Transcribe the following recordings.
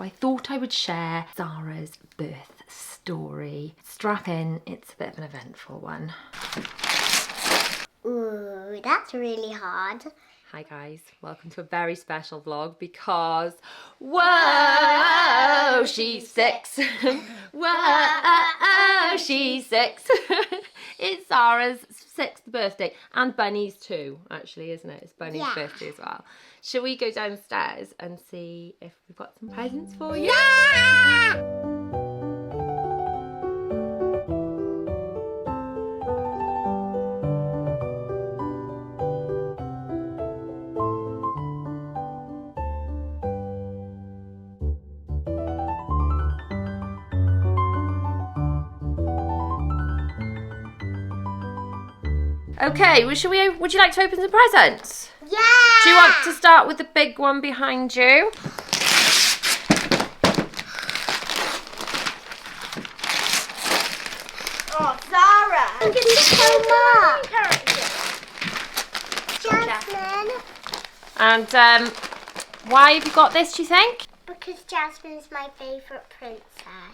I thought I would share Zara's birth story. Strap in, it's a bit of an eventful one. Ooh, that's really hard. Hi guys, welcome to a very special vlog because, whoa, she's 6. Whoa, she's 6. It's Zara's 6th birthday, and Bunny's too, actually, isn't it? It's Bunny's birthday as well. Shall we go downstairs and see if we've got some presents for you? Yeah! Okay, well, would you like to open some presents? Yeah! Do you want to start with the big one behind you? Oh, Zara! Thank you so much! Jasmine! And why have you got this, do you think? Because Jasmine's my favourite princess.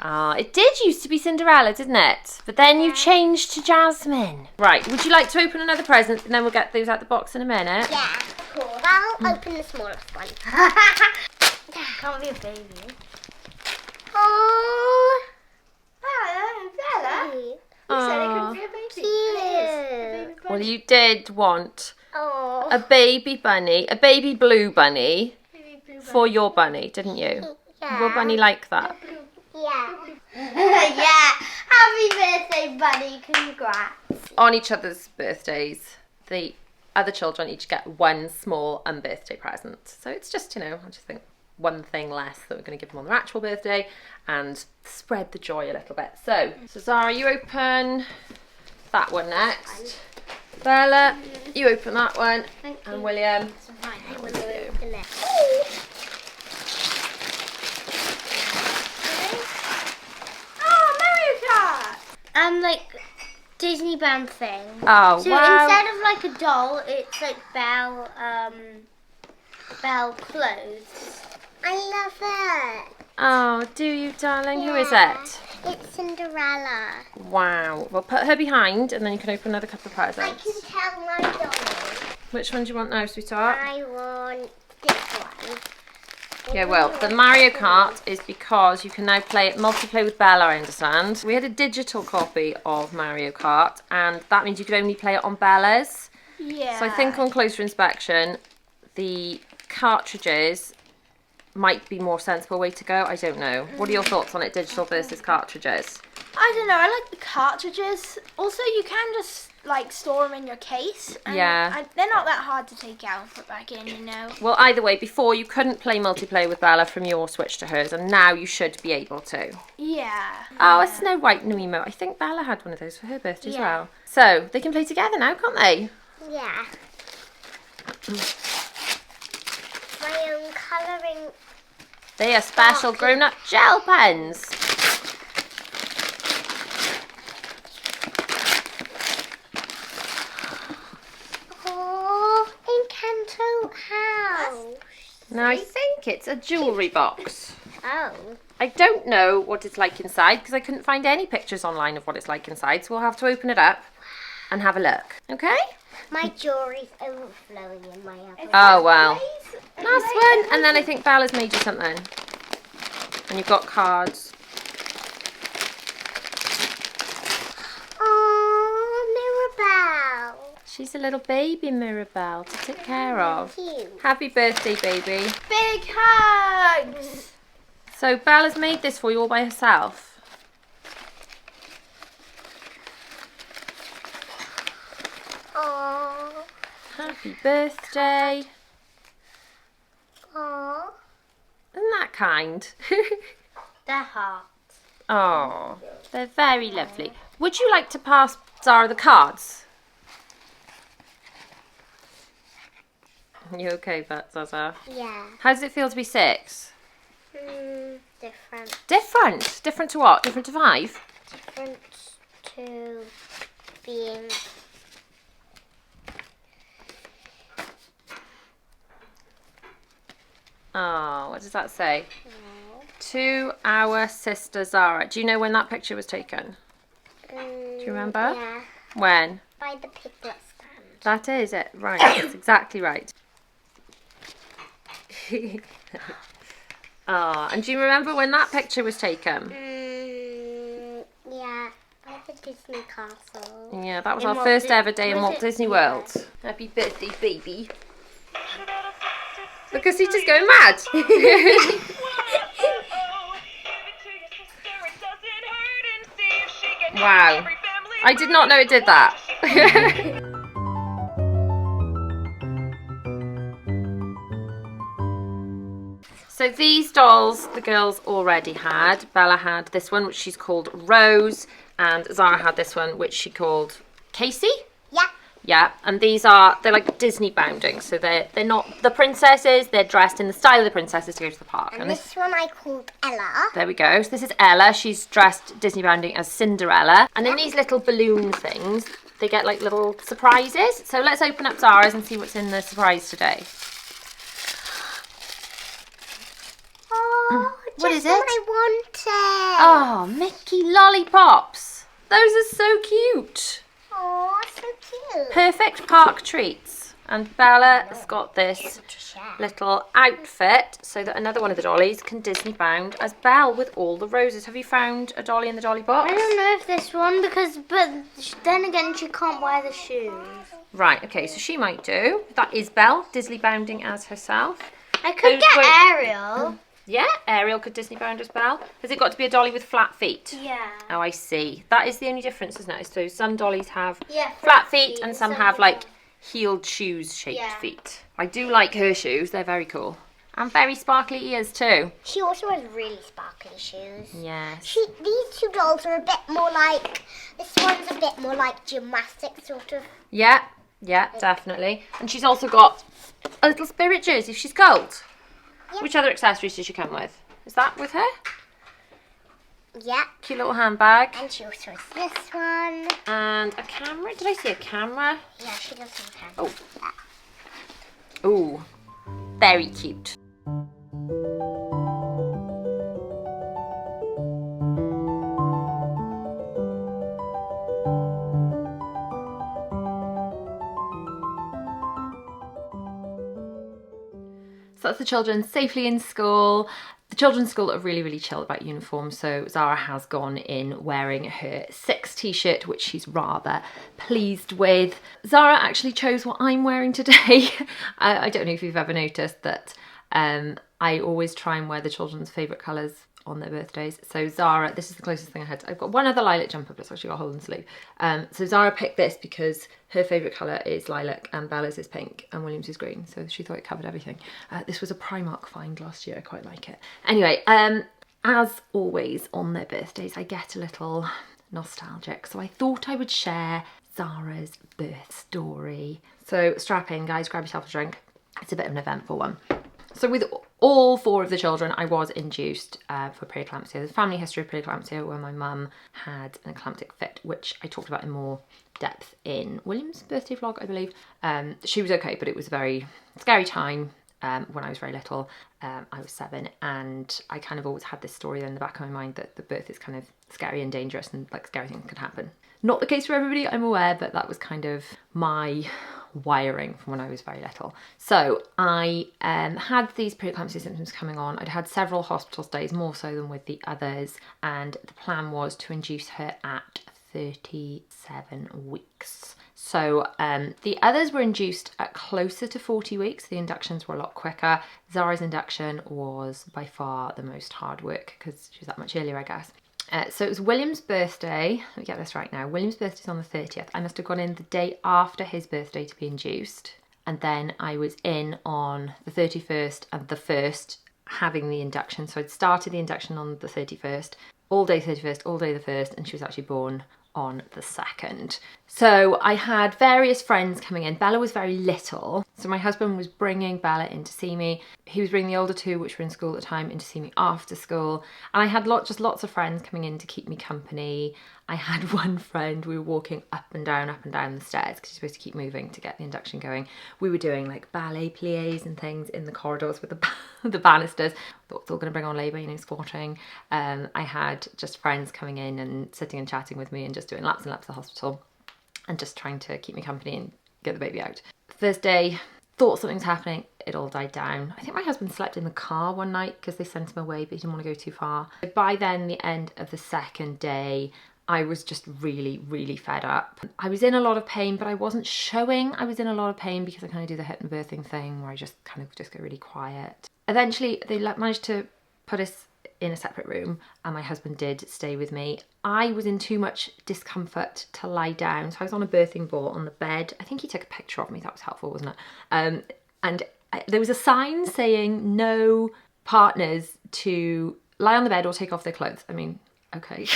Ah, it did used to be Cinderella, didn't it? But then you changed to Jasmine. Right, would you like to open another present and then we'll get those out the box in a minute? Yeah, cool. I'll open the smallest one. Can't be a baby. Oh, Bella. You said it couldn't be a baby. cute. It is. A baby Well, you did want Oh, a baby bunny, a baby blue bunny blue for your bunny, didn't you? yeah. Will Bunny like that? Yeah. Yeah. Happy birthday, buddy. Congrats. On each other's birthdays, the other children each get one small unbirthday present. So it's just, I just think one thing less that we're going to give them on their actual birthday and spread the joy a little bit. So Zara, you open that one next. Bella, you open that one. Thank you. And William. I want to open it. Oh, Mario Kart! Like Disney band thing. Oh, So wow. instead of like a doll, it's like Belle clothes. I love it. Oh, do you, darling? Who is Yeah. it? It's Cinderella. Wow. Well, put her behind and then you can open another couple of I presents. can tell my doll. Which one do you want now, sweetheart? I want this one. Yeah, well, the Mario Kart is because you can now play it multiplayer with Bella, I understand. We had a digital copy of Mario Kart, and that means you could only play it on Bella's. Yeah. So I think on closer inspection, the cartridges might be more sensible way to go. I don't know. What are your thoughts on it, digital versus cartridges? I don't know. I like the cartridges. Also, you can just like store them in your case. And Yeah. they're not that hard to take out and put back in, Well, either way, before you couldn't play multiplayer with Bella from your Switch to hers, and now you should be able to. Yeah. Oh, a Snow White new emote. I think Bella had one of those for her birthday as Yeah. well. So they can play together now, can't they? Yeah. My own colouring. They are special grown-up gel pens. Oh, Encanto house. Now I think it's a jewellery box. Oh. I don't know what it's like inside because I couldn't find any pictures online of what it's like inside, so we'll have to open it up and have a look. Okay? My jewelry's overflowing in my oven. Oh, well. Last one. And then I think Bella's made you something. And you've got cards. Oh, Mirabelle. She's a little baby Mirabelle to take care of. Cute. Happy birthday, baby. Big hugs. So Bella's made this for you all by herself. Oh. Happy birthday. Oh. Isn't that kind? The heart. Oh, they're very lovely. Would you like to pass Zara the cards? You okay, Zaza? Yeah. How does it feel to be 6? Different. Different? Different to what? Different to 5? Different to being. Oh, what does that say? to our sister Zara. Do you know when that picture was taken? Do you remember? Yeah. When? By the piglet stand. That is it. Right. That's exactly right. And do you remember when that picture was taken? Yeah. By the Disney castle. Yeah, that was In our Walt first Dis- ever day in was Walt it- Disney yeah. World. Happy birthday, baby. Look, Casita's going mad. Wow. I did not know it did that. So these dolls the girls already had. Bella had this one, which she's called Rose, and Zara had this one, which she called Casey. Yeah. Yeah, and they're like Disney bounding, so they're not the princesses. They're dressed in the style of the princesses to go to the park. And this one I called Ella. There we go. So this is Ella. She's dressed Disney bounding as Cinderella, and in these little balloon things, they get like little surprises. So let's open up Zara's and see what's in the surprise today. Oh, What just is what it? I wanted. Oh, Mickey lollipops. Those are so cute. Oh, so cute. Perfect park treats. And Bella has got this little outfit so that another one of the dollies can Disney bound as Belle with all the roses. Have you found a dolly in the dolly box? I don't know if this one but then again she can't wear the shoes. Right, okay, so she might do. That is Belle, Disney bounding as herself. I could Those get were- Ariel. Yeah, Ariel could Disney bound as Belle. Has it got to be a dolly with flat feet? Yeah. Oh, I see. That is the only difference, isn't it? So some dollies have Yeah. flat feet and some have don't. like heeled shoes shaped Yeah. feet. I do like her shoes. They're very cool. And very sparkly ears too. She also has really sparkly shoes. Yes. These two dolls are a bit more like, this one's a bit more like gymnastic sort of. Yeah, definitely. And she's also got a little spirit jersey if she's cold. Yeah. Which other accessories does she come with? Is that with her? Yeah. Cute little handbag. And she also has this one. And a camera. Did I see a camera? Yeah, she does have a camera. Oh. Ooh. Very cute. So that's the children safely in school. The children's school are really, really chill about uniforms. So Zara has gone in wearing her 6 t-shirt, which she's rather pleased with. Zara actually chose what I'm wearing today. I don't know if you've ever noticed that I always try and wear the children's favourite colours on their birthdays. So Zara, this is the closest thing I had. I've got one other lilac jumper, but it's actually got a hole in the sleeve. So Zara picked this because her favourite colour is lilac and Bella's is pink and William's is green. So she thought it covered everything. This was a Primark find last year. I quite like it. Anyway, as always on their birthdays, I get a little nostalgic. So I thought I would share Zara's birth story. So strap in, guys, grab yourself a drink. It's a bit of an eventful one. So with all 4 of the children, I was induced for preeclampsia. There's a family history of preeclampsia where my mum had an eclamptic fit, which I talked about in more depth in William's birthday vlog, I believe. She was okay, but it was a very scary time when I was very little. I was 7, and I kind of always had this story in the back of my mind that the birth is kind of scary and dangerous and like scary things can happen. Not the case for everybody, I'm aware, but that was kind of my wiring from when I was very little. So I had these preeclampsia symptoms coming on. I'd had several hospital stays, more so than with the others, and the plan was to induce her at 37 weeks. So the others were induced at closer to 40 weeks. The inductions were a lot quicker. Zara's induction was by far the most hard work because she was that much earlier, I guess. So it was William's birthday. Let me get this right now. William's birthday's on the 30th. I must have gone in the day after his birthday to be induced. And then I was in on the 31st and the 1st having the induction. So I'd started the induction on the 31st, all day 31st, all day the 1st, and she was actually born on the 2nd. So I had various friends coming in. Bella was very little, so my husband was bringing Bella in to see me. He was bringing the older 2, which were in school at the time, in to see me after school. And I had lots of friends coming in to keep me company. I had one friend, we were walking up and down the stairs because you're supposed to keep moving to get the induction going. We were doing like ballet pliés and things in the corridors with the banisters. thought they were going to bring on labour, squatting. I had just friends coming in and sitting and chatting with me and just doing laps and laps of the hospital and just trying to keep me company and get the baby out. First day, thought something was happening. It all died down. I think my husband slept in the car one night because they sent him away, but he didn't want to go too far. By then, the end of the second day, I was just really, really fed up. I was in a lot of pain, but I wasn't showing I was in a lot of pain because I kind of do the hypnobirthing thing where I just kind of just go really quiet. Eventually, they managed to put us in a separate room and my husband did stay with me. I was in too much discomfort to lie down. So I was on a birthing ball on the bed. I think he took a picture of me. That was helpful, wasn't it? There was a sign saying no partners to lie on the bed or take off their clothes. I mean, okay.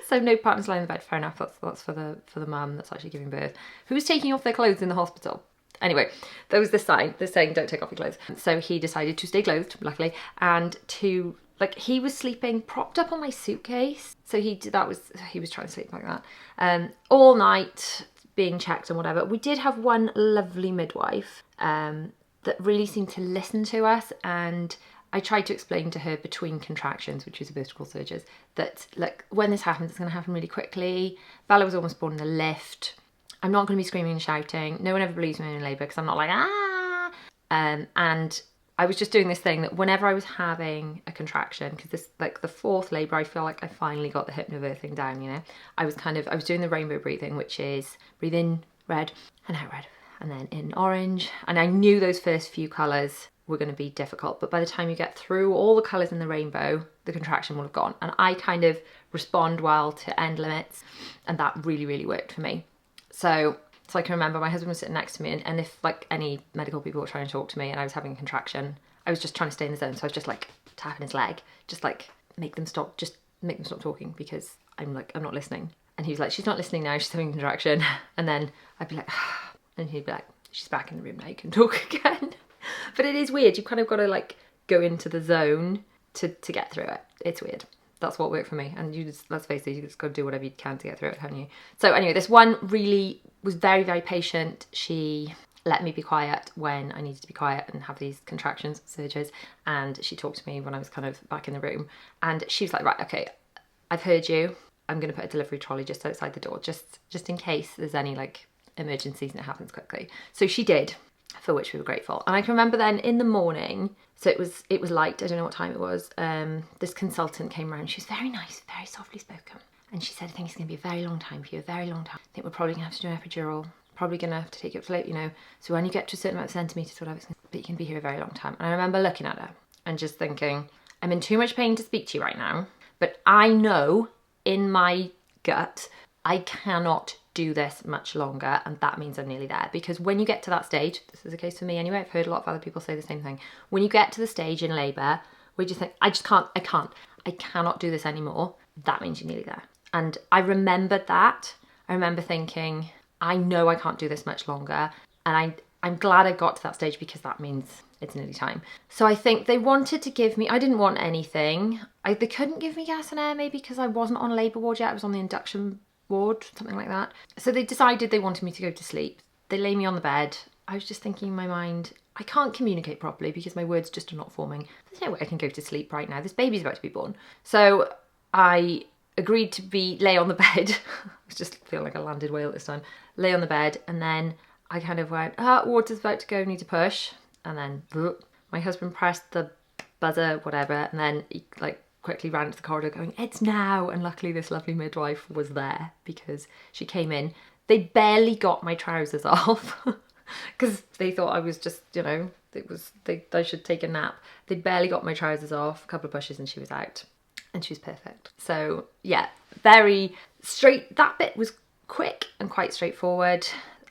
So no partners lying in the bed, fair enough. That's for the mum that's actually giving birth. Who's taking off their clothes in the hospital? Anyway, there was this sign that's saying don't take off your clothes. So he decided to stay clothed, luckily, and he was sleeping propped up on my suitcase. So he was trying to sleep like that. All night being checked and whatever. We did have one lovely midwife that really seemed to listen to us, and I tried to explain to her between contractions, which is vertical surges, that like when this happens, it's going to happen really quickly. Bella was almost born in the lift. I'm not going to be screaming and shouting. No one ever believes me in labour because I'm not like, ah. And I was just doing this thing that whenever I was having a contraction, because this, like the fourth labour, I feel like I finally got the hypnobirthing down, I was doing the rainbow breathing, which is breathe in red and out red, and then in orange. And I knew those first few colours were going to be difficult, but by the time you get through all the colours in the rainbow, the contraction will have gone. And I kind of respond well to end limits, and that really, really worked for me. So I can remember my husband was sitting next to me, and if like any medical people were trying to talk to me and I was having a contraction, I was just trying to stay in the zone. So I was just like tapping his leg, just like make them stop talking because I'm not listening. And he was like, she's not listening now, she's having a contraction. And then I'd be like, and he'd be like, she's back in the room now, you can talk again. But it is weird, you kind of got to like go into the zone to get through it. It's weird. That's what worked for me. And you just, let's face it, you just got to do whatever you can to get through it, haven't you? So anyway, this one really was very, very patient. She let me be quiet when I needed to be quiet and have these contractions, surges. And she talked to me when I was kind of back in the room. And she was like, right, okay, I've heard you. I'm going to put a delivery trolley just outside the door, just in case there's any like emergencies and it happens quickly. So she did, for which we were grateful. And I can remember then in the morning, so it was light, I don't know what time it was, this consultant came around. She was very nice, very softly spoken. And she said, I think it's going to be a very long time for you, a very long time. I think we're probably going to have to do an epidural, probably going to have to take you up to late, So when you get to a certain amount of centimetres, whatever, but you can be here a very long time. And I remember looking at her and just thinking, I'm in too much pain to speak to you right now, but I know in my gut, I cannot do this much longer, and that means I'm nearly there. Because when you get to that stage, this is the case for me anyway, I've heard a lot of other people say the same thing. When you get to the stage in labour where you just think, I cannot do this anymore, that means you're nearly there. And I remembered that. I remember thinking, I know I can't do this much longer, and I'm glad I got to that stage because that means it's nearly time. So I think they wanted to give me, I didn't want anything. They couldn't give me gas and air maybe because I wasn't on labour ward yet, I was on the induction ward, something like that. So they decided they wanted me to go to sleep. They lay me on the bed. I was just thinking in my mind, I can't communicate properly because my words just are not forming. There's no way I can go to sleep right now. This baby's about to be born. So I agreed to lay on the bed. I just feel like a landed whale at this time. Lay on the bed, and then I kind of went, water's about to go, need to push. And then my husband pressed the buzzer, whatever, and then he quickly ran into the corridor going, it's now. And luckily this lovely midwife was there because she came in. They barely got my trousers off because they thought I was just, I should take a nap. They barely got my trousers off, a couple of pushes, and she was out. And she was perfect. So yeah, very straight. That bit was quick and quite straightforward.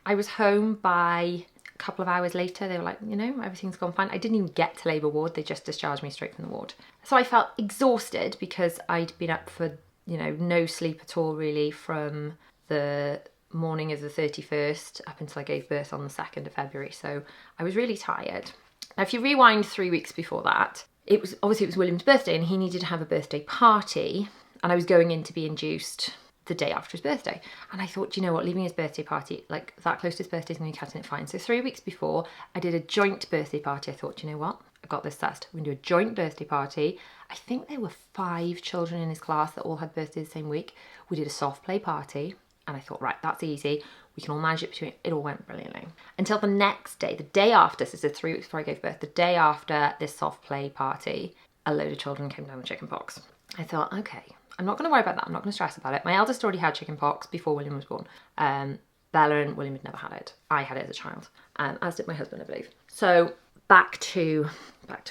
I was home by a couple of hours later. They were like, everything's gone fine. I didn't even get to labour ward. They just discharged me straight from the ward. So I felt exhausted because I'd been up for, no sleep at all really from the morning of the 31st up until I gave birth on the 2nd of February. So I was really tired. Now, if you rewind 3 weeks before that, it was William's birthday and he needed to have a birthday party, and I was going in to be induced the day after his birthday. And I thought, you know what, leaving his birthday party, like that close to his birthday is going to be cutting it fine. So 3 weeks before, I did a joint birthday party. I thought, you know what, I've got this sussed. We're going to do a joint birthday party. I think there were 5 children in his class that all had birthdays the same week. We did a soft play party. And I thought, right, that's easy. We can all manage it between. It all went brilliantly. Until the next day, the day after, so this is 3 weeks before I gave birth, the day after this soft play party, a load of children came down with chicken pox. I thought, okay, I'm not going to worry about that. I'm not going to stress about it. My eldest already had chicken pox before William was born. Bella and William had never had it. I had it as a child, as did my husband, I believe. So back to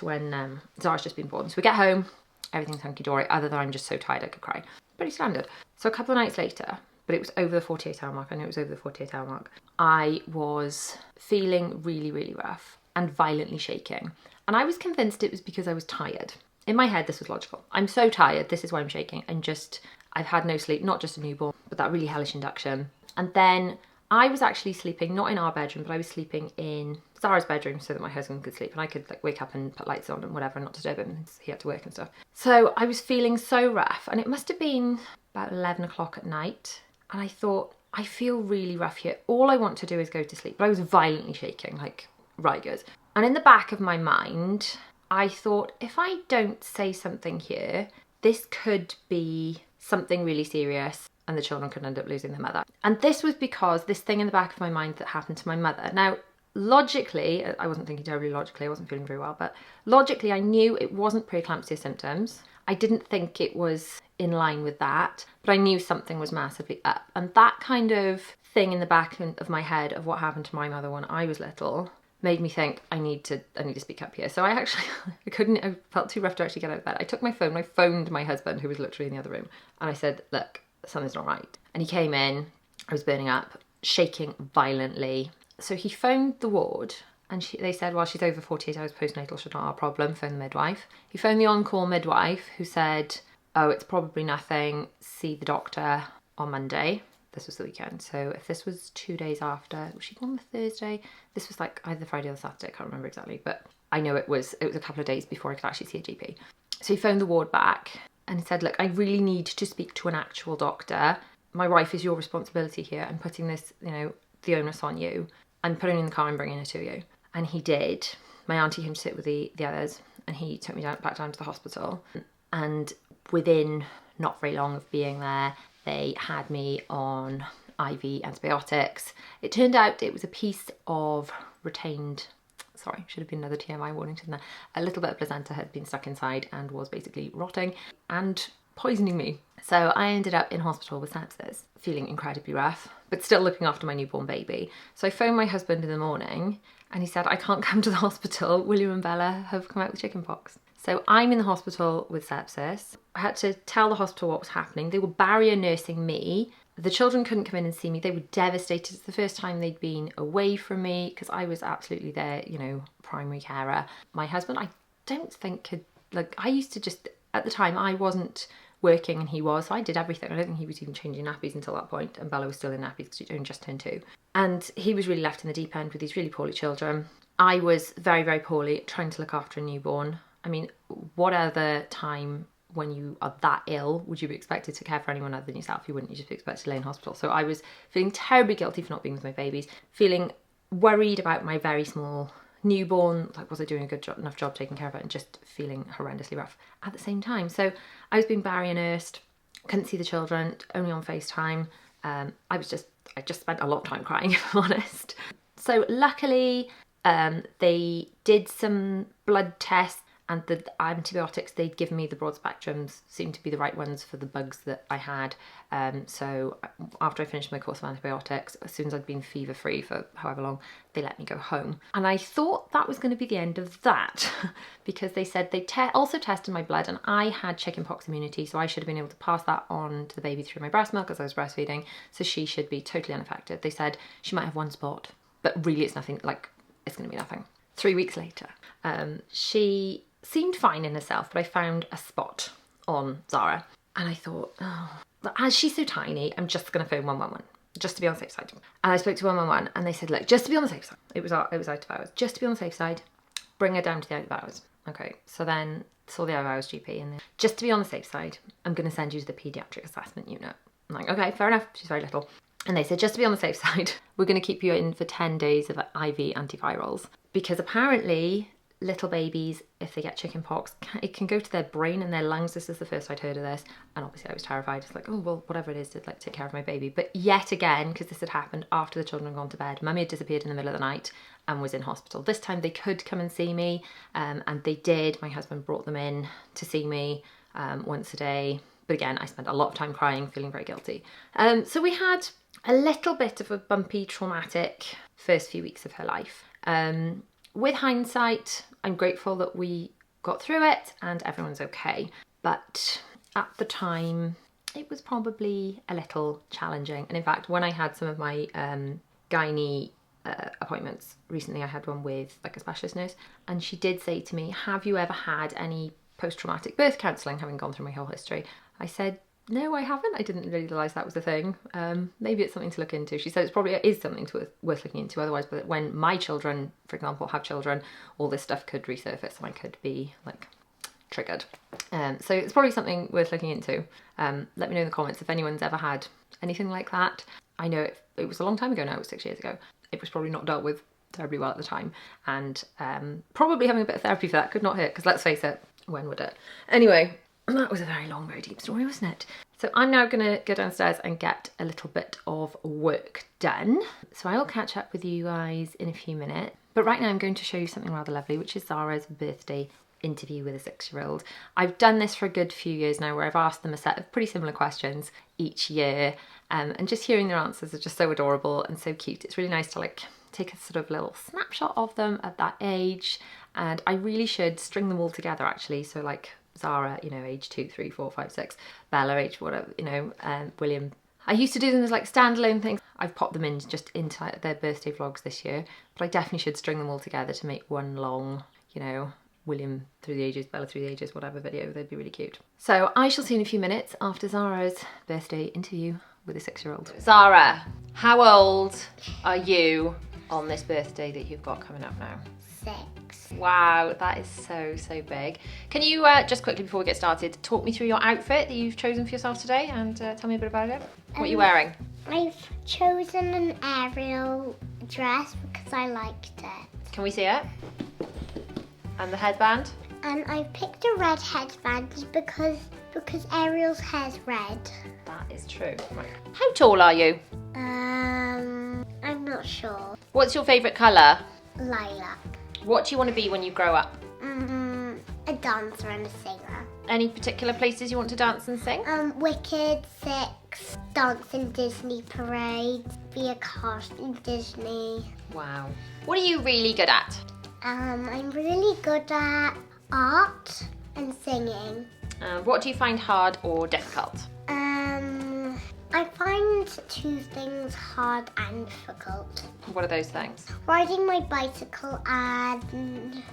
when Zara's just been born. So we get home, everything's hunky-dory, other than I'm just so tired I could cry. Pretty standard. So a couple of nights later, but it was over the 48-hour mark. I know it was over the 48-hour mark. I was feeling really, really rough and violently shaking. And I was convinced it was because I was tired. In my head, this was logical. I'm so tired. This is why I'm shaking. I've had no sleep, not just a newborn, but that really hellish induction. And then I was actually sleeping, not in our bedroom, but I was sleeping in Zara's bedroom so that my husband could sleep and I could like wake up and put lights on and whatever and not disturb him. He had to work and stuff. So I was feeling so rough, and it must have been about 11 o'clock at night. And I thought, I feel really rough here. All I want to do is go to sleep. But I was violently shaking, like right good. And in the back of my mind, I thought, if I don't say something here, this could be something really serious and the children could end up losing their mother. And this was because this thing in the back of my mind that happened to my mother. Now, logically, I wasn't thinking terribly logically, I wasn't feeling very well, but logically I knew it wasn't preeclampsia symptoms. I didn't think it was in line with that, but I knew something was massively up. And that kind of thing in the back of my head of what happened to my mother when I was little made me think I need to speak up here. So I felt too rough to actually get out of bed. I took my phone, I phoned my husband who was literally in the other room, and I said, look, something's not right. And he came in, I was burning up, shaking violently. So he phoned the ward and they said, well, she's over 48 hours postnatal, should not our problem, phone the midwife. He phoned the on-call midwife who said, oh, it's probably nothing, see the doctor on Monday. This was the weekend. So if this was 2 days after, was she born on the Thursday? This was like either the Friday or the Saturday, I can't remember exactly, but I know it was a couple of days before I could actually see a GP. So he phoned the ward back and he said, look, I really need to speak to an actual doctor. My wife is your responsibility here. I'm putting this, the onus on you. I'm putting her in the car and bringing her to you. And he did. My auntie came to sit with the others and he took me back down to the hospital. And within not very long of being there, they had me on IV antibiotics. It turned out it was a piece of retained, sorry, should have been another TMI warning, shouldn't there? A little bit of placenta had been stuck inside and was basically rotting and poisoning me. So I ended up in hospital with sepsis, feeling incredibly rough, but still looking after my newborn baby. So I phoned my husband in the morning and he said, I can't come to the hospital. William and Bella have come out with chickenpox. So I'm in the hospital with sepsis. I had to tell the hospital what was happening. They were barrier nursing me. The children couldn't come in and see me. They were devastated. It's the first time they'd been away from me because I was absolutely their, primary carer. My husband, I don't think I used to just, at the time I wasn't working and he was, so I did everything. I don't think he was even changing nappies until that point, and Bella was still in nappies because she'd only just turned 2. And he was really left in the deep end with these really poorly children. I was very, very poorly trying to look after a newborn. I mean, what other time when you are that ill would you be expected to care for anyone other than yourself? You wouldn't. You just be expected to lay in hospital. So I was feeling terribly guilty for not being with my babies, feeling worried about my very small newborn, like was I doing a good enough job taking care of it, and just feeling horrendously rough at the same time. So I was being barrier nursed, couldn't see the children, only on FaceTime. I just spent a lot of time crying, if I'm honest. So luckily they did some blood tests, and the antibiotics they'd given me, the broad spectrums, seemed to be the right ones for the bugs that I had. So after I finished my course of antibiotics, as soon as I'd been fever free for however long, they let me go home. And I thought that was going to be the end of that because they said they also tested my blood and I had chickenpox immunity, so I should have been able to pass that on to the baby through my breast milk as I was breastfeeding, so she should be totally unaffected. They said she might have one spot, but really it's nothing, it's going to be nothing. 3 weeks later, she seemed fine in herself, but I found a spot on Zara and I thought, but as she's so tiny, I'm just going to phone 111 just to be on the safe side. And I spoke to 111 and they said, look, just to be on the safe side, it was out of hours, just to be on the safe side, bring her down to the out of hours. Okay, so then saw the out of hours GP and then, just to be on the safe side, I'm going to send you to the paediatric assessment unit. I'm like, okay, fair enough. She's very little. And they said, just to be on the safe side, we're going to keep you in for 10 days of IV antivirals. Because apparently little babies, if they get chicken pox, it can go to their brain and their lungs. This is the first I'd heard of this. And obviously I was terrified. It's like, oh, well, whatever it is to like take care of my baby. But yet again, because this had happened after the children had gone to bed, Mummy had disappeared in the middle of the night and was in hospital. This time they could come and see me. And they did. My husband brought them in to see me once a day. But again, I spent a lot of time crying, feeling very guilty. So we had a little bit of a bumpy, traumatic first few weeks of her life. With hindsight, I'm grateful that we got through it and everyone's okay. But at the time, it was probably a little challenging. And in fact, when I had some of my gynae appointments recently, I had one with like a specialist nurse, and she did say to me, have you ever had any post-traumatic birth counselling, having gone through my whole history? I said, no, I haven't. I didn't realise that was a thing. Maybe it's something to look into. She said it's probably is something worth looking into. Otherwise, but when my children, for example, have children, all this stuff could resurface and I could be like triggered. So it's probably something worth looking into. Let me know in the comments if anyone's ever had anything like that. I know it was a long time ago now. It was 6 years ago. It was probably not dealt with terribly well at the time, and probably having a bit of therapy for that could not hurt, because let's face it, when would it? Anyway, that was a very long, very deep story, wasn't it? So I'm now going to go downstairs and get a little bit of work done. So I will catch up with you guys in a few minutes. But right now I'm going to show you something rather lovely, which is Zara's birthday interview with a 6-year-old. I've done this for a good few years now, where I've asked them a set of pretty similar questions each year. And just hearing their answers are just so adorable and so cute. It's really nice to like take a sort of little snapshot of them at that age. And I really should string them all together actually. So like Zara, you know, age 2, 3, 4, 5, 6, Bella, age whatever, you know, William. I used to do them as like standalone things. I've popped them in just into their birthday vlogs this year, but I definitely should string them all together to make one long, you know, William through the ages, Bella through the ages, whatever video. They'd be really cute. So I shall see you in a few minutes after Zara's birthday interview with a 6-year-old. Zara, how old are you on this birthday that you've got coming up now? 6. Wow, that is so big. Can you just quickly before we get started talk me through your outfit that you've chosen for yourself today, and tell me a bit about it? What are you wearing? I've chosen an Ariel dress because I liked it. Can we see it? And the headband? And I picked a red headband because Ariel's hair's red. That is true. Right. How tall are you? I'm not sure. What's your favourite colour? Lilac. What do you want to be when you grow up? A dancer and a singer. Any particular places you want to dance and sing? Wicked, 6, dance in Disney parades, be a cast in Disney. Wow. What are you really good at? I'm really good at art and singing. What do you find hard or difficult? I find 2 things hard and difficult. What are those things? Riding my bicycle and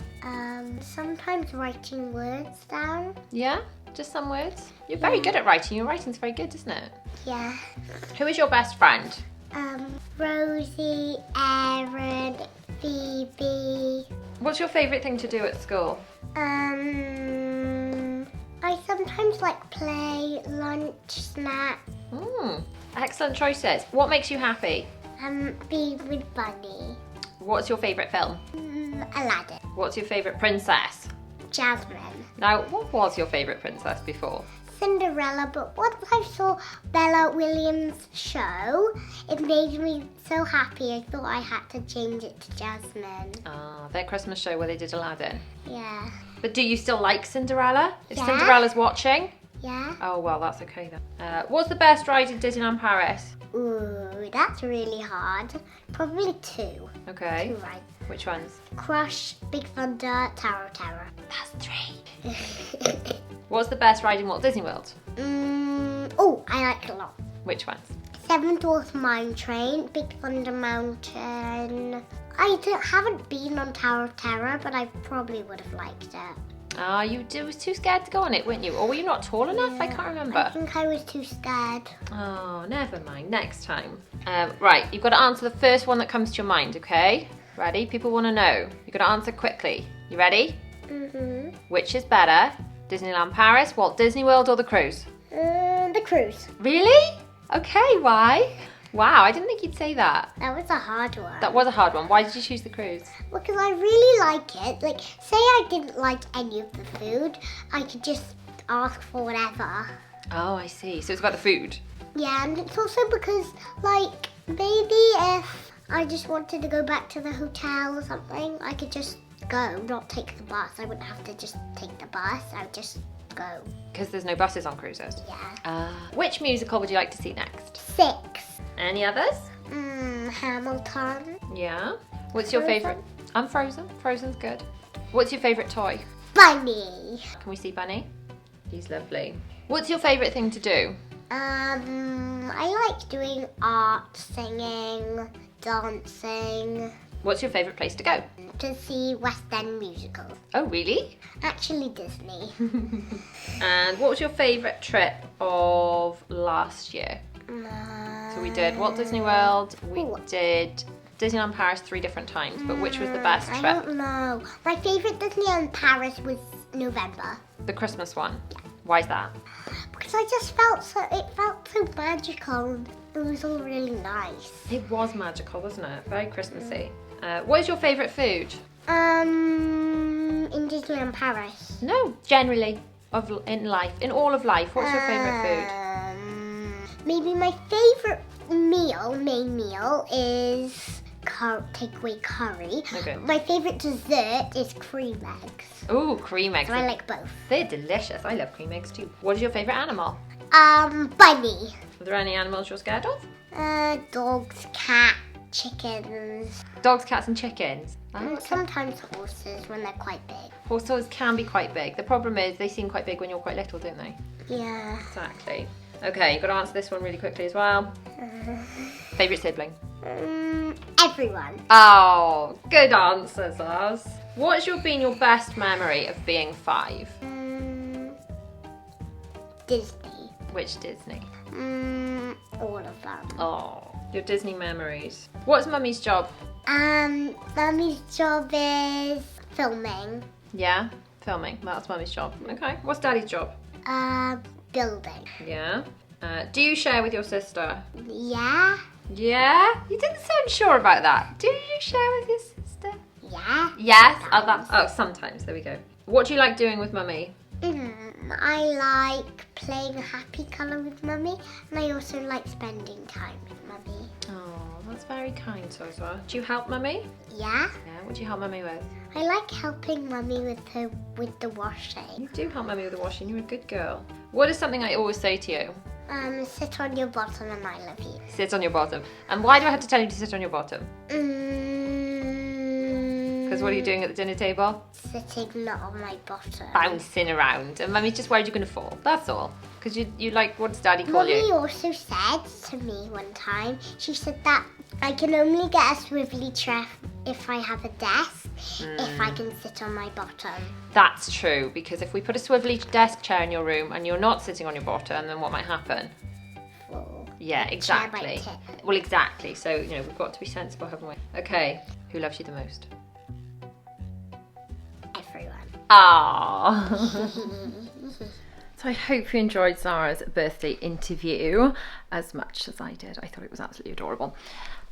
sometimes writing words down. Yeah? Just some words? You're very good at writing. Your writing's very good, isn't it? Yeah. Who is your best friend? Rosie, Erin, Phoebe. What's your favourite thing to do at school? I sometimes like play, lunch, snack. Excellent choices. What makes you happy? Be with Bunny. What's your favourite film? Aladdin. What's your favourite princess? Jasmine. Now, what was your favourite princess before? Cinderella, but once I saw Bella Williams' show, it made me so happy I thought I had to change it to Jasmine. Ah, their Christmas show where they did Aladdin. Yeah. But do you still like Cinderella? If Yeah. Cinderella's watching? Yeah. Oh, well, that's okay then. What's the best ride in Disneyland Paris? Ooh, that's really hard. Probably 2. Okay. 2 rides. Which ones? Crush, Big Thunder, Tower of Terror. That's 3. What's the best ride in Walt Disney World? Oh, I like a lot. Which ones? 7 Dwarfs Mine Train, Big Thunder Mountain. I haven't been on Tower of Terror, but I probably would have liked it. Ah, you was too scared to go on it, weren't you? Or were you not tall enough? I can't remember. I think I was too scared. Oh, never mind. Next time. Right, you've got to answer the first one that comes to your mind, okay? Ready? People want to know. You've got to answer quickly. You ready? Which is better? Disneyland Paris, Walt Disney World, or the cruise? The cruise. Really? Okay, why? Wow, I didn't think you'd say that. That was a hard one. That was a hard one. Why did you choose the cruise? Because I really like it. Like, say I didn't like any of the food, I could just ask for whatever. Oh, I see. So it's about the food. Yeah, and it's also because, like, maybe if I just wanted to go back to the hotel or something, I could just go, not take the bus. I wouldn't have to just take the bus. I would just go. Because there's no buses on cruises. Yeah. Which musical would you like to see next? 6. Any others? Hamilton. Yeah. What's your Frozen. favourite? I'm Frozen. Frozen's good. What's your favourite toy? Bunny. Can we see Bunny? He's lovely. What's your favourite thing to do? I like doing art, singing, dancing, What's your favourite place to go? to see West End musicals. Oh, really? Actually, Disney. And what was your favourite trip of last year? So we did Walt Disney World, we Ooh. did Disneyland Paris 3 different times, but which was the best I trip? don't know. My favourite Disneyland Paris was November. The Christmas one. Why's that? Because I just felt it felt so magical. It was all really nice. It was magical, wasn't it? Very Christmassy. What is your favourite food? In Disneyland Paris. No, generally in life, in all of life. What's your favourite food? Maybe my favourite main meal is takeaway curry. Okay. My favourite dessert is cream eggs. Ooh, cream eggs. So I like both. They're delicious. I love cream eggs too. What is your favourite animal? Bunny. Are there any animals you're scared of? Dogs, cats, chickens. Dogs, cats, and chickens. And sometimes horses when they're quite big. Horses can be quite big. The problem is they seem quite big when you're quite little, don't they? Yeah. Exactly. Okay, you've got to answer this one really quickly as well. Favourite sibling? Everyone. Oh, good answer, Zaz. What's been your best memory of being 5? Disney. Which Disney? All of them. Oh, your Disney memories. What's Mummy's job? Mummy's job is filming. Yeah, filming. That's Mummy's job. Okay. What's Daddy's job? Building. Yeah. Do you share with your sister? Yeah. Yeah? You didn't sound sure about that. Do you share with your sister? Yeah. Yes. Sometimes. There we go. What do you like doing with Mummy? I like playing Happy Colour with Mummy, and I also like spending time with Mummy. Oh, that's very kind, Zoza. Do you help Mummy? Yeah. Yeah. What do you help Mummy with? I like helping Mummy with the washing. You do help Mummy with the washing. You're a good girl. What is something I always say to you? Sit on your bottom and I love you. Sit on your bottom. And why do I have to tell you to sit on your bottom? Because what are you doing at the dinner table? Sitting not on my bottom. Bouncing around. And Mummy's just worried you're going to fall. That's all. Because you like, what does Daddy call Mummy you? also said to me one time, she said that I can only get a swivelly chair if I have a desk, if I can sit on my bottom. That's true, because if we put a swivelly desk chair in your room and you're not sitting on your bottom, then what might happen? Well, Yeah, chair exactly. might tip. Well, exactly. So, we've got to be sensible, haven't we? Okay. Who loves you the most? Everyone. Ah. So I hope you enjoyed Zara's birthday interview as much as I did. I thought it was absolutely adorable.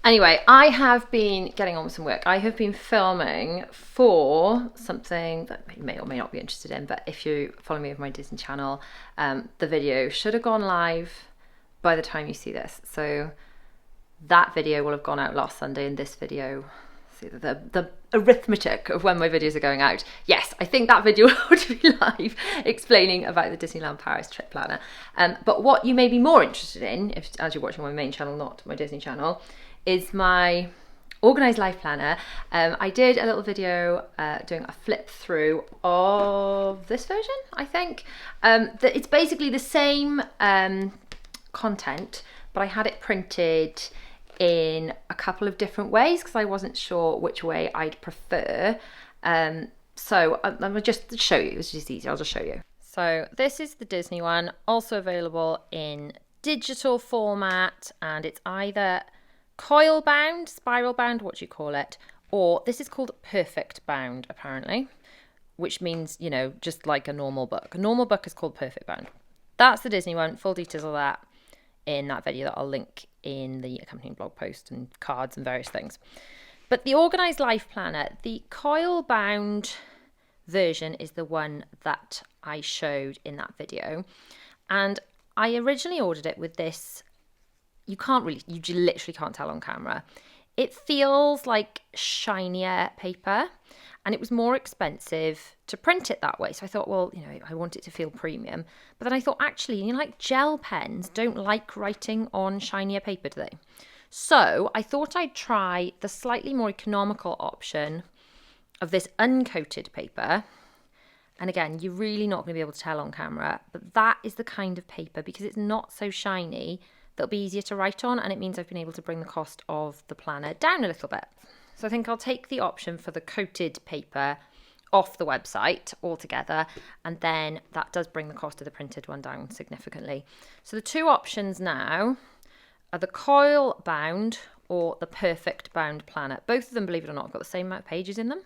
Anyway, I have been getting on with some work. I have been filming for something that you may or may not be interested in, but if you follow me over my Disney channel, the video should have gone live by the time you see this. So that video will have gone out last Sunday, and this video, see the arithmetic of when my videos are going out. Yes, I think that video ought to be live explaining about the Disneyland Paris trip planner. But what you may be more interested in, as you're watching my main channel, not my Disney channel, is my organised life planner. I did a little video doing a flip through of this version, I think. It's basically the same content, but I had it printed in a couple of different ways because I wasn't sure which way I'd prefer. So I'll just show you. It's just easy. I'll just show you. So this is the Disney one, also available in digital format, and it's either coil bound, spiral bound, what do you call it, or this is called perfect bound apparently, which means, just like a normal book. A normal book is called perfect bound. That's the Disney one, full details of that in that video that I'll link in the accompanying blog post and cards and various things. But the Organised Life Planner, the coil bound version is the one that I showed in that video. And I originally ordered it with this, you literally can't tell on camera. It feels like shinier paper, and it was more expensive to print it that way. So I thought, well, I want it to feel premium. But then I thought, actually, like gel pens don't like writing on shinier paper, do they? So I thought I'd try the slightly more economical option of this uncoated paper. And again, you're really not going to be able to tell on camera, but that is the kind of paper, because it's not so shiny, that'll be easier to write on, and it means I've been able to bring the cost of the planner down a little bit. So I think I'll take the option for the coated paper off the website altogether, and then that does bring the cost of the printed one down significantly. So the two options now are the coil bound or the perfect bound planner. Both of them, believe it or not, have got the same amount of pages in them.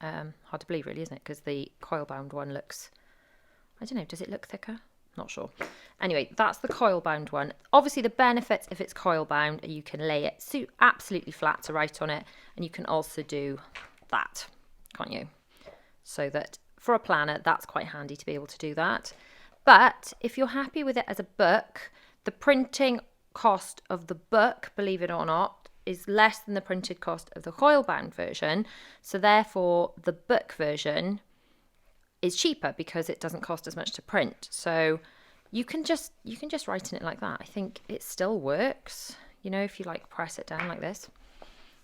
Hard to believe, really, isn't it? Because the coil bound one looks, I don't know, does it look thicker? Not sure. Anyway, that's the coil bound one. Obviously, the benefits if it's coil bound, you can lay it absolutely flat to write on it, and you can also do that, can't you? So that for a planner, that's quite handy to be able to do that. But if you're happy with it as a book, the printing cost of the book, believe it or not, is less than the printed cost of the coil bound version. So therefore, the book version is cheaper because it doesn't cost as much to print. So you can just write in it like that. I think it still works. If you like press it down like this,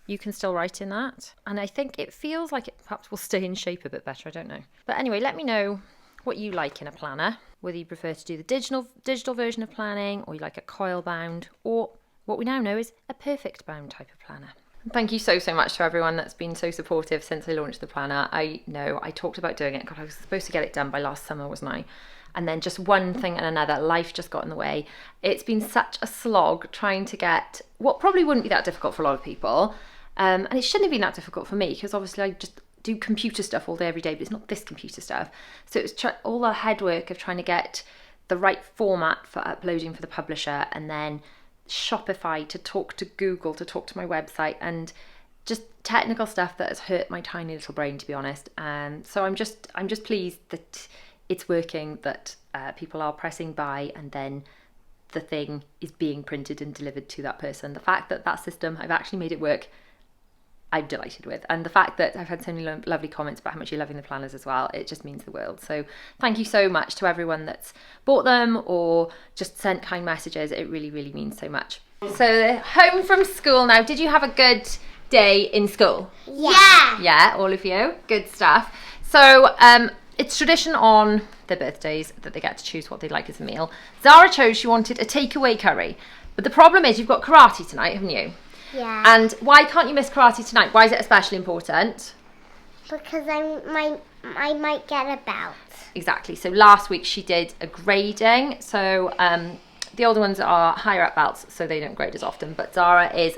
you can still write in that. And I think it feels like it perhaps will stay in shape a bit better. I don't know. But anyway, let me know what you like in a planner, whether you prefer to do the digital version of planning, or you like a coil bound, or what we now know is a perfect bound type of planner. Thank you so much to everyone that's been so supportive since I launched the planner. I know I talked about doing it. God, I was supposed to get it done by last summer, wasn't I? And then just one thing and another, life just got in the way. It's been such a slog trying to get what probably wouldn't be that difficult for a lot of people. And it shouldn't have been that difficult for me, because obviously I just do computer stuff all day, every day, but it's not this computer stuff. So it was all the head work of trying to get the right format for uploading for the publisher, and then Shopify to talk to Google, to talk to my website, and just technical stuff that has hurt my tiny little brain, to be honest. So I'm just pleased that it's working, that people are pressing buy, and then the thing is being printed and delivered to that person. The fact that system, I've actually made it work, I'm delighted with. And the fact that I've had so many lovely comments about how much you're loving the planners as well, it just means the world. So thank you so much to everyone that's bought them or just sent kind messages. It really, really means so much. So home from school now. Did you have a good day in school? Yeah. Yeah, all of you. Good stuff. So it's tradition on their birthdays that they get to choose what they'd like as a meal. Zara chose she wanted a takeaway curry. But the problem is you've got karate tonight, haven't you? Yeah. And why can't you miss karate tonight? Why is it especially important? Because I might get a belt. Exactly. So last week she did a grading. So the older ones are higher up belts, so they don't grade as often. But Zara is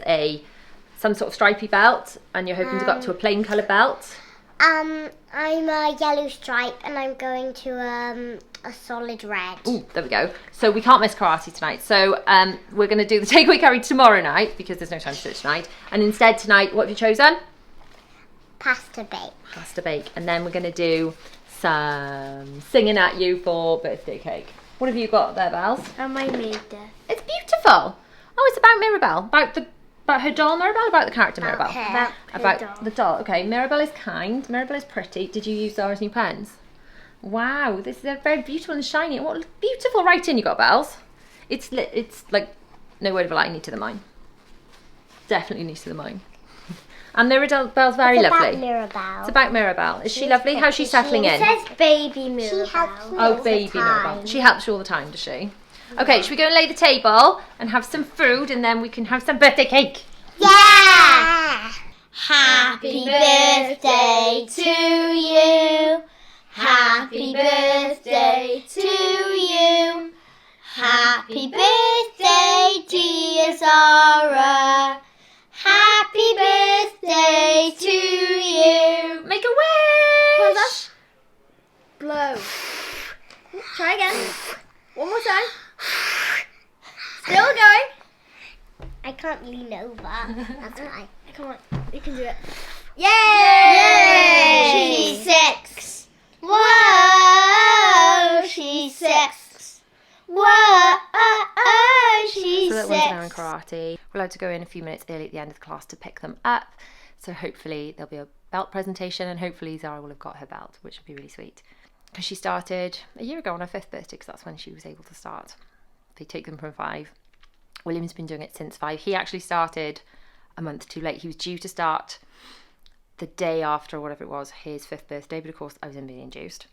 some sort of stripy belt, and you're hoping to go up to a plain colour belt. I'm a yellow stripe, and I'm going to a solid red. Ooh, there we go. So we can't miss karate tonight. So we're going to do the takeaway curry tomorrow night, because there's no time to do it tonight. And instead tonight, what have you chosen? Pasta bake. Pasta bake. And then we're going to do some singing at you for birthday cake. What have you got there, Bells? I made this. It's beautiful. Oh, it's about Mirabelle. About her doll, Mirabelle, about the character Mirabelle? About the doll. Okay, Mirabelle is kind. Mirabelle is pretty. Did you use Zara's new pens? Wow, this is very beautiful and shiny. What beautiful writing you got, Bells. It's like no word of a lie, neat to the mine. Definitely neat to the mine. And Mirabelle's very lovely. About Mirabelle. It's about Mirabelle. Is she lovely? How's she settling in? It says baby Mirabelle. She helps me Oh, baby Mirabelle. She helps you all the time, does she? Okay, should we go and lay the table and have some food, and then we can have some birthday cake? Yeah! Happy birthday to you. Happy birthday to you. Happy birthday, dear Zara. Happy birthday to you. Make a wish! Hold on. Blow. Try again. One more time. Still going. I can't lean over. That's why. Come on, you can do it. Yay! She's 6. Whoa, she's 6. Whoa, she's So that 6. one's now in karate. We're allowed to go in a few minutes early at the end of the class to pick them up. So hopefully there'll be a belt presentation, and hopefully Zara will have got her belt, which would be really sweet. Because she started a year ago on her 5th birthday, because that's when she was able to start. They take them from 5. William's been doing it since 5. He actually started a month too late. He was due to start the day after, or whatever it was, his 5th birthday, but of course I was in being induced.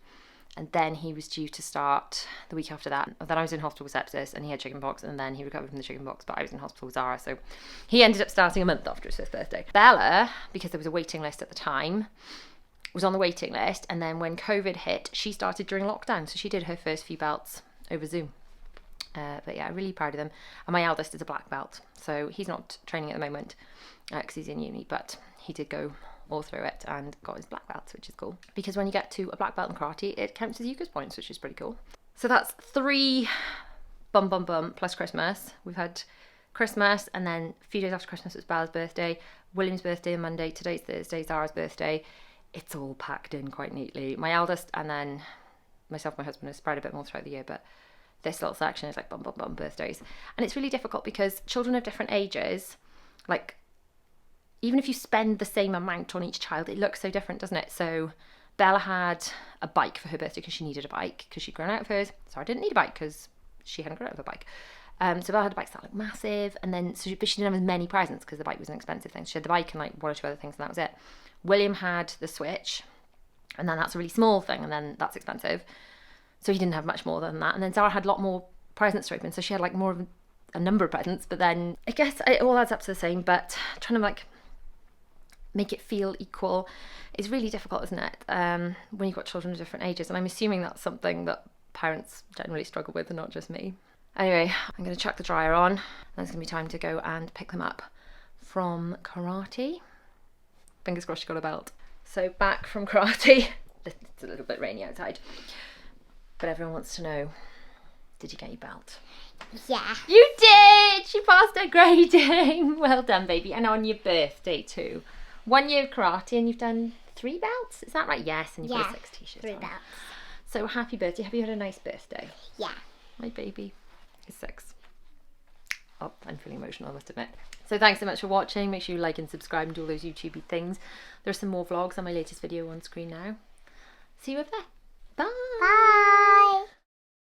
And then he was due to start the week after that. Then I was in hospital with sepsis, and he had chickenpox, and then he recovered from the chickenpox, but I was in hospital with Zara, so he ended up starting a month after his 5th birthday. Bella, because there was a waiting list at the time, was on the waiting list, and then when COVID hit, she started during lockdown, so she did her first few belts over Zoom. But yeah, I'm really proud of them. And my eldest is a black belt, so he's not training at the moment because he's in uni, but he did go all through it and got his black belt, which is cool. Because when you get to a black belt in karate, it counts as Yuka's points, which is pretty cool. So that's 3 plus Christmas. We've had Christmas, and then a few days after Christmas was Bella's birthday, William's birthday on Monday, today's Thursday, Zara's birthday. It's all packed in quite neatly. My eldest and then myself and my husband have spread a bit more throughout the year, but this little section is like birthdays. And it's really difficult because children of different ages, like, even if you spend the same amount on each child, it looks so different, doesn't it? So Bella had a bike for her birthday because she needed a bike because she'd grown out of hers. Zara didn't need a bike because she hadn't grown out of a bike. So Bella had a bike that looked massive, and then but she didn't have as many presents because the bike was an expensive thing. She had the bike and like 1 or 2 other things, and that was it. William had the Switch, and then that's a really small thing, and then that's expensive. So he didn't have much more than that. And then Zara had a lot more presents to open, so she had like more of a number of presents. But then I guess it all adds up to the same, but trying to like make it feel equal is really difficult, isn't it? When you've got children of different ages, and I'm assuming that's something that parents generally struggle with and not just me. Anyway, I'm going to chuck the dryer on, and it's going to be time to go and pick them up from karate. Fingers crossed she got a belt. So back from karate. It's a little bit rainy outside, but everyone wants to know, did you get your belt? Yeah. You did! She passed her grading. Well done, baby. And on your birthday too. 1 year of karate, and you've done 3 belts? Is that right? Yes, and you've got 6 t-shirts 3 on. belts. So happy birthday. Have you had a nice birthday? Yeah. My baby is 6. Oh, I'm feeling emotional, I must admit. So thanks so much for watching. Make sure you like and subscribe and do all those YouTubey things. There's some more vlogs on my latest video on screen now. See you over there. Bye!